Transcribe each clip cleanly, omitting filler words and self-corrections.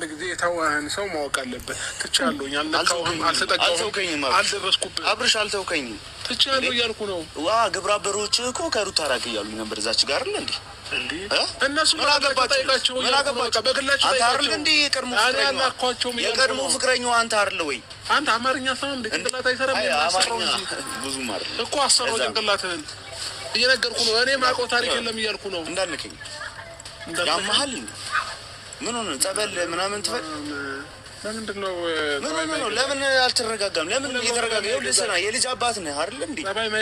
ጊዜ የታዋህን ሰው ማወቅ አለበት። ትቻለሁ ያልነካውም አልተጠቀውም አልደረስኩብህ። አብርሽ አልተውከኝም። ትቻለሁ እያልኩ ነው። ዋ ግብረ አበሮች እኮ ከሩታ ራቅ እያሉኝ ነበር እዛች ጋር አይደል እንዴ? እነሱ ማላገባቸው በግላቸው አይደል እንዴ? የቀድሞ ፍቅረኛው አንተ አይደል ወይ? አንተ አማርኛ ሰው እንዴ? ጭንቅላት አይሰራም? አማርኛ ብዙ ማለት እኮ አሰራው ጭንቅላትህን እየነገርኩ ነው። እኔ ማውቀው ታሪክ የለም እያልኩ ነው። እንዳልከኝ ያማሃል ምን ሆነ? ጸበል ምናምን ትፈል ለምንድን ነው ለምን አልተረጋጋም? ለምን እየተረጋጋ ይኸው ልስና የልጅ አባት ነህ አይደል እንዴ?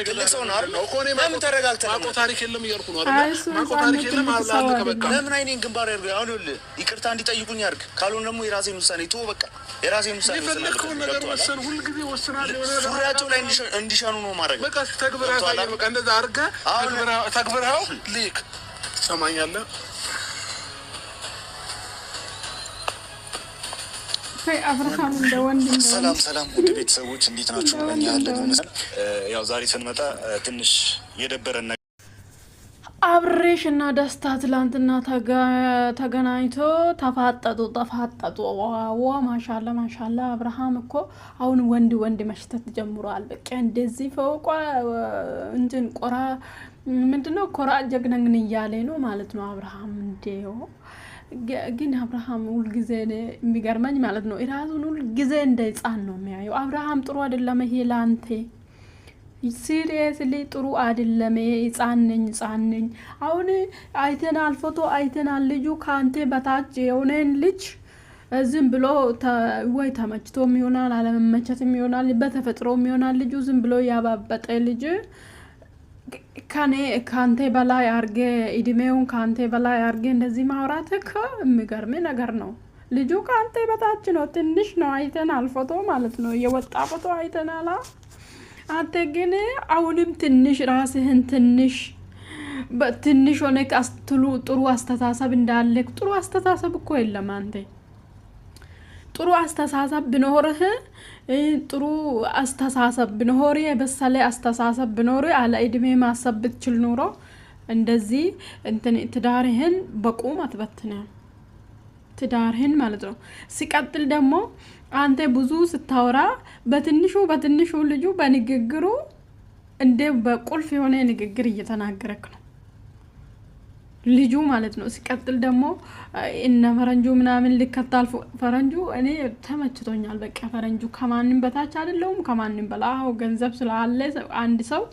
ትልቅ ሰው ነህ አይደል? ለምን ተረጋግተህ ማውቀው ታሪክ የለም እያልኩ ነው አይደል? ማውቀው ታሪክ የለም አላለቀ በቃ። ለምን አይኔን ግንባር ያርግ? አሁን ይኸውልህ ይቅርታ እንዲጠይቁኝ ያርግ። ካልሆነ ደግሞ የራሴን ውሳኔ ተወው በቃ። የራሴን ውሳኔ የፈለከውን ነገር ወሰን። ሁልጊዜ ወስናለሁ። ሱሪያቸው ላይ እንዲሻኑ ነው ማድረግ በቃ። ተግብረህ ታየው በቃ። እንደዛ አድርገህ ተግብረኸው ልክ ትሰማኛለህ? ሰላም ሰላም፣ ውድ ቤተሰቦች እንዴት ናችሁ? እኛ ያለን ይመስል ያው ዛሬ ስንመጣ ትንሽ የደበረን ነገር አብሬሽ እና ደስታ ትላንትና ተገናኝቶ ተፋጠጡ። ዋዋ ማሻላ አብርሃም እኮ አሁን ወንድ መሽተት ጀምሯል። በቃ እንደዚህ ፈውቋ እንትን ቆራ ምንድነው ኮራ ጀግነን እያለ ነው ማለት ነው አብርሃም እንደው ግን አብርሃም ሁልጊዜ የሚገርመኝ ማለት ነው እራሱን ሁልጊዜ እንደ ህፃን ነው የሚያየው። አብርሃም ጥሩ አይደለም ይሄ ላንተ ሲሪየስሊ ጥሩ አይደለም። ህፃን ነኝ አሁን አይተናል፣ ፎቶ አይተናል። ልጁ ካንተ በታች የሆነን ልጅ ዝም ብሎ ወይ ተመችቶም ይሆናል አለመመቸትም ይሆናል በተፈጥሮም ይሆናል ልጁ ዝም ብሎ ያባበጠ ልጅ ካንተ በላይ አርገ እድሜውን ካንተ በላይ አርገ እንደዚህ ማውራት እኮ የሚገርም ነገር ነው። ልጁ ካንተ በታች ነው፣ ትንሽ ነው። አይተናል ፎቶ ማለት ነው፣ የወጣ ፎቶ አይተናል። አንተ ግን አሁንም ትንሽ ራስህን ትንሽ ሆነ ጥሩ አስተሳሰብ እንዳለክ። ጥሩ አስተሳሰብ እኮ የለም አንተ። ጥሩ አስተሳሰብ ቢኖርህ የበሰለ አስተሳሰብ ቢኖር አለ እድሜ ማሰብ ብትችል ኖሮ እንደዚህ ትዳርህን በቁም አትበትነም። ትዳርህን ማለት ነው። ሲቀጥል ደግሞ አንተ ብዙ ስታወራ በትንሹ ልጁ በንግግሩ እንደ በቁልፍ የሆነ ንግግር እየተናገረክ ነው ልጁ ማለት ነው። ሲቀጥል ደግሞ እነ ፈረንጁ ምናምን ልከታል። ፈረንጁ እኔ ተመችቶኛል በቃ። ፈረንጁ ከማንም በታች አይደለም፣ ከማንም በላይ ገንዘብ ስላለ አንድ ሰው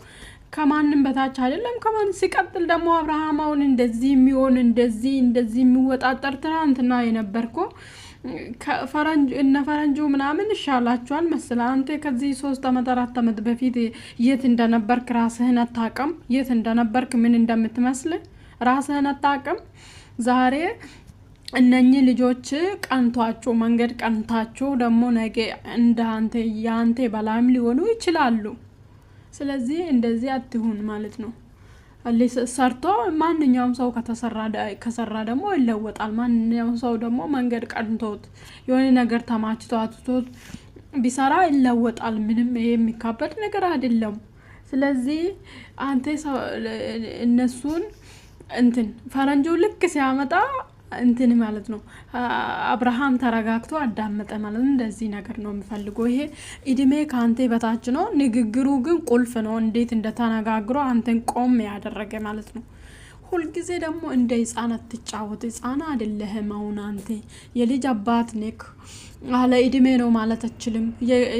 ከማንም በታች አይደለም። ሲቀጥል ደግሞ አብርሃም አሁን እንደዚህ የሚሆን እንደዚህ የሚወጣጠር ትናንትና የነበርኩ ፈረንጁ ምናምን ይሻላችኋል መሰለህ። አንተ ከዚህ 3 አመት 4 አመት በፊት የት እንደነበርክ ራስህን አታውቅም። የት እንደነበርክ ምን እንደምትመስል ራስህን አታውቅም። ዛሬ እነኚህ ልጆች ቀንቷችሁ መንገድ ቀንታችሁ ደግሞ ነገ እንዳንተ ያንተ በላይም ሊሆኑ ይችላሉ። ስለዚህ እንደዚህ አትሁን ማለት ነው። ሰርቶ ማንኛውም ሰው ከሰራ ደግሞ ይለወጣል። ማንኛውም ሰው ደግሞ መንገድ ቀንቶት የሆነ ነገር ተማችቷት ቢሰራ ይለወጣል። ምንም የሚካበድ ነገር አይደለም። ስለዚህ አንተ እነሱን ፈረንጁ ልክ ሲያመጣ ማለት ነው አብርሃም ተረጋግቶ አዳመጠ ማለት ነው። እንደዚህ ነገር ነው የሚፈልገው። ይሄ እድሜ ካንተ በታች ነው፣ ንግግሩ ግን ቁልፍ ነው። እንዴት እንደተነጋግሮ አንተን ቆም ያደረገ ማለት ነው። ሁልጊዜ ደግሞ እንደ ህፃን አትጫወት። ህፃን አይደለህም። አሁን አንተ የልጅ አባት ነክ አለ እድሜ ነው ማለት አትችልም።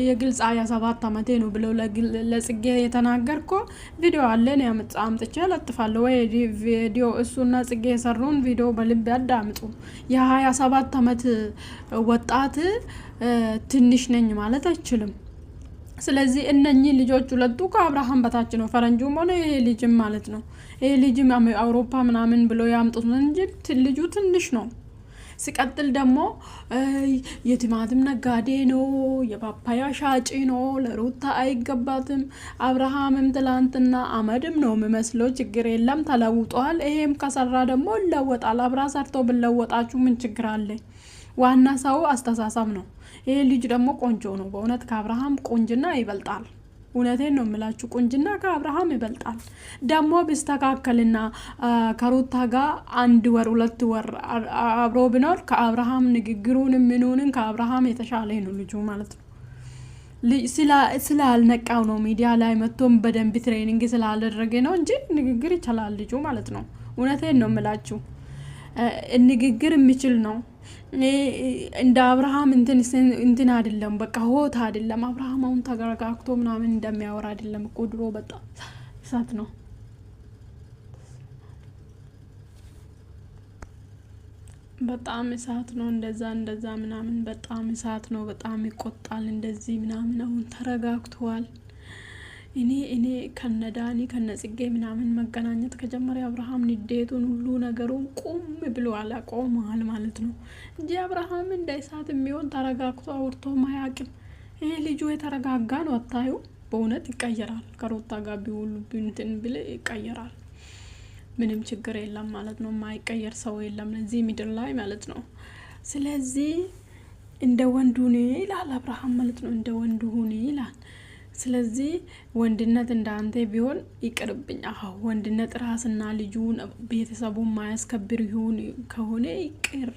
የግልጽ 27 አመቴ ነው ብሎ ለጽጌ የተናገርኩ ቪዲዮ አለን አምጥቼ ለጥፋለሁ። ወይ ቪዲዮ እሱና ጽጌ የሰሩን ቪዲዮ በልብ ያዳምጡ። የ27 አመት ወጣት ትንሽ ነኝ ማለት አይችልም። ስለዚህ እነኚህ ልጆች ሁለቱ ከአብርሃም በታች ነው። ፈረንጁም ሆነ ይሄ ልጅም ማለት ነው። ይሄ ልጅም አውሮፓ ምናምን ብሎ ያምጡት እንጂ ልጁ ትንሽ ነው። ሲቀጥል ደግሞ የቲማቲም ነጋዴ ነው፣ የፓፓያ ሻጭ ነው፣ ለሩታ አይገባትም። አብርሃምም ትላንትና አመድም ነው የሚመስለው። ችግር የለም ተለውጧል። ይሄም ከሰራ ደግሞ ይለወጣል። አብራ ሰርቶ ብለወጣችሁ ምን ችግር አለ? ዋና ሰው አስተሳሰብ ነው። ይሄ ልጅ ደግሞ ቆንጆ ነው በእውነት ከአብርሃም ቆንጅና ይበልጣል። እውነቴን ነው የምላችሁ። ቁንጅና ከአብርሃም ይበልጣል። ደግሞ ቢስተካከልና ከሩታ ጋር 1 ወር 2 ወር አብሮ ቢኖር ከአብርሃም ንግግሩንም ምኑንም ከአብርሃም የተሻለ ነው ልጁ ማለት ነው። ስላልነቃው ነው ሚዲያ ላይ መጥቶም በደንብ ትሬኒንግ ስላልደረገ ነው እንጂ ንግግር ይችላል ልጁ ማለት ነው። እውነቴን ነው የምላችሁ። ንግግር የሚችል ነው እንደ አብርሃም እንትን አይደለም። በቃ ሆት አይደለም። አብርሃም አሁን ተረጋግቶ ምናምን እንደሚያወራ አይደለም እኮ ድሮ በጣም እሳት ነው። በጣም እሳት ነው። እንደዛ ምናምን በጣም እሳት ነው። በጣም ይቆጣል እንደዚህ ምናምን። አሁን ተረጋግቷል። እኔ ከነዳኒ ከነጽጌ ምናምን መገናኘት ከጀመረ አብርሃም ንዴቱን ሁሉ ነገሩን ቁም ብሎ አላቆመዋል ማለት ነው እንጂ አብርሃም እንደ እሳት የሚሆን ተረጋግቶ አውርቶ ማያቅም። ይሄ ልጁ የተረጋጋ ነው። አታዩ? በእውነት ይቀየራል። ከሩታ ጋር ቢውሉ እንትን ብል ይቀየራል። ምንም ችግር የለም ማለት ነው። ማይቀየር ሰው የለም ለዚህ ምድር ላይ ማለት ነው። ስለዚህ እንደ ወንዱ ሁኚ ይላል አብርሃም ማለት ነው። እንደ ወንዱ ሁኚ ይላል። ስለዚህ ወንድነት እንዳንተ ቢሆን ይቅርብኝ። አዎ ወንድነት ራስና ልጁን ቤተሰቡን ማያስከብር ይሁን ከሆነ ይቅር።